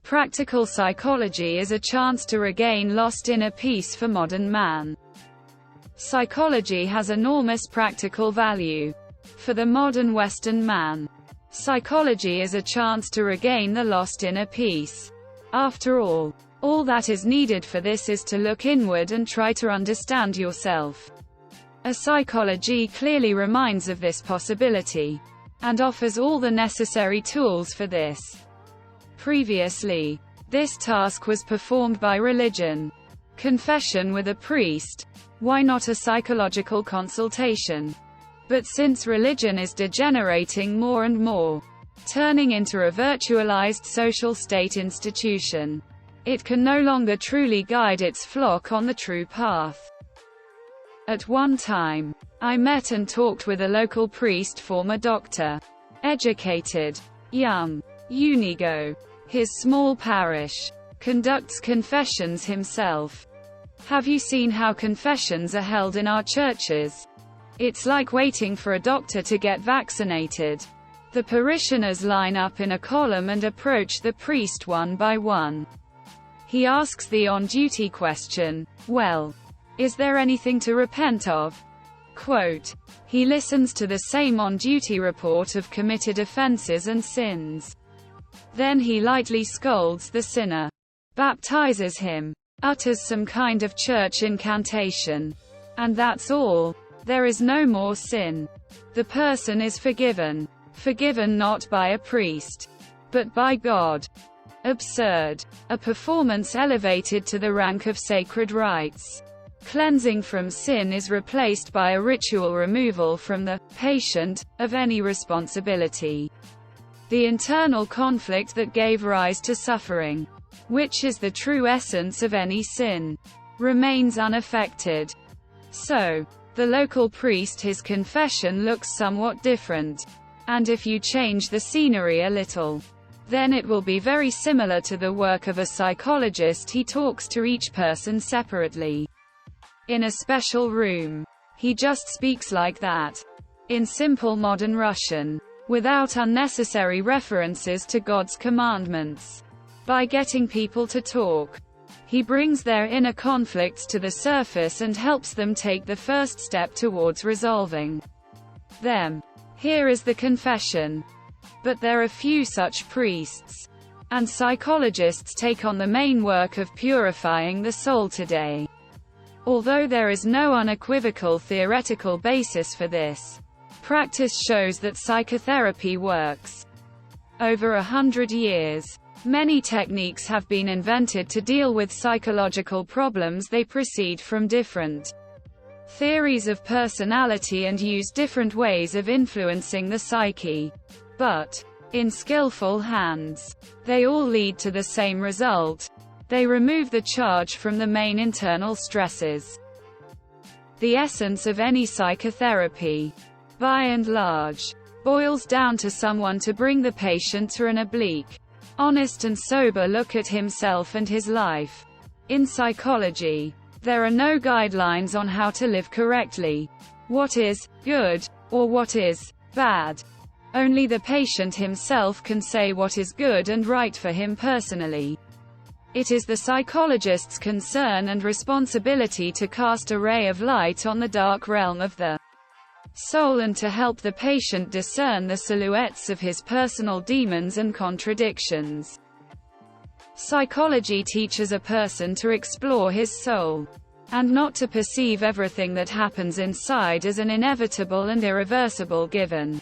Practical psychology is a chance to regain lost inner peace for modern man. Psychology has enormous practical value. For the modern Western man, psychology is a chance to regain the lost inner peace. After all that is needed for this is to look inward and try to understand yourself. A psychology clearly reminds of this possibility, and offers all the necessary tools for this. Previously, this task was performed by religion. Confession with a priest. Why not a psychological consultation? But since religion is degenerating more and more, turning into a virtualized social state institution, it can no longer truly guide its flock on the true path. At one time, I met and talked with a local priest, former doctor, educated, young, unigo. His small parish conducts confessions himself. Have you seen how confessions are held in our churches? It's like waiting for a doctor to get vaccinated. The parishioners line up in a column and approach the priest one by one. He asks the on-duty question, "Well, is there anything to repent of?" Quote. He listens to the same on-duty report of committed offenses and sins. Then he lightly scolds the sinner, baptizes him, utters some kind of church incantation, and that's all. There is no more sin. The person is forgiven. Forgiven not by a priest, but by God. Absurd. A performance elevated to the rank of sacred rites. Cleansing from sin is replaced by a ritual removal from the patient of any responsibility. The internal conflict that gave rise to suffering, which is the true essence of any sin, remains unaffected. So, the local priest, his confession looks somewhat different. And if you change the scenery a little, then it will be very similar to the work of a psychologist. He talks to each person separately, in a special room. He just speaks like that, in simple modern Russian, without unnecessary references to God's commandments. By getting people to talk, he brings their inner conflicts to the surface and helps them take the first step towards resolving them. Here is the confession. But there are few such priests, and psychologists take on the main work of purifying the soul today. Although there is no unequivocal theoretical basis for this, practice shows that psychotherapy works. Over 100 years, many techniques have been invented to deal with psychological problems. They proceed from different theories of personality and use different ways of influencing the psyche. But, in skillful hands, they all lead to the same result. They remove the charge from the main internal stresses. The essence of any psychotherapy, by and large, boils down to someone to bring the patient to an oblique, honest and sober look at himself and his life. In psychology, there are no guidelines on how to live correctly, what is good, or what is bad. Only the patient himself can say what is good and right for him personally. It is the psychologist's concern and responsibility to cast a ray of light on the dark realm of the soul and to help the patient discern the silhouettes of his personal demons and contradictions. Psychology teaches a person to explore his soul, and not to perceive everything that happens inside as an inevitable and irreversible given.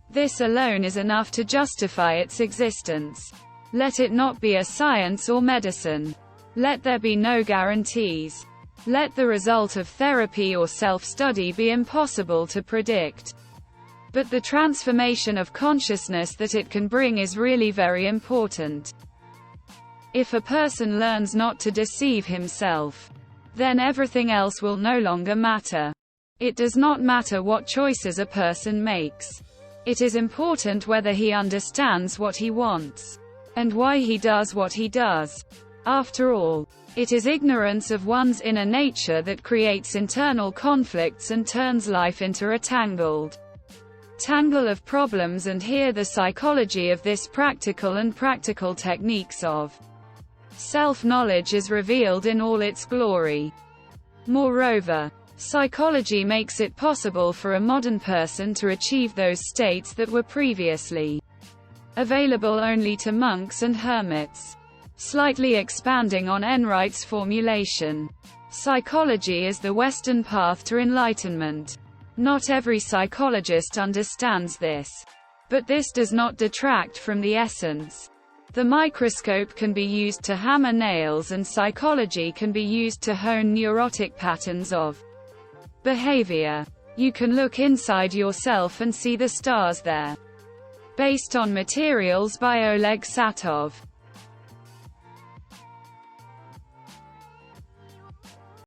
This alone is enough to justify its existence. Let it not be a science or medicine. Let there be no guarantees. Let the result of therapy or self-study be impossible to predict. But the transformation of consciousness that it can bring is really very important. If a person learns not to deceive himself, then everything else will no longer matter. It does not matter what choices a person makes. It is important whether he understands what he wants, and why he does what he does. After all, it is ignorance of one's inner nature that creates internal conflicts and turns life into a tangled tangle of problems and here the psychology of this practical and practical techniques of self-knowledge is revealed in all its glory. Moreover, psychology makes it possible for a modern person to achieve those states that were previously available only to monks and hermits. Slightly expanding on Enright's formulation, psychology is the Western path to enlightenment. Not every psychologist understands this. But this does not detract from the essence. The microscope can be used to hammer nails and psychology can be used to hone neurotic patterns of behavior. You can look inside yourself and see the stars there. Based on materials by Oleg Satov.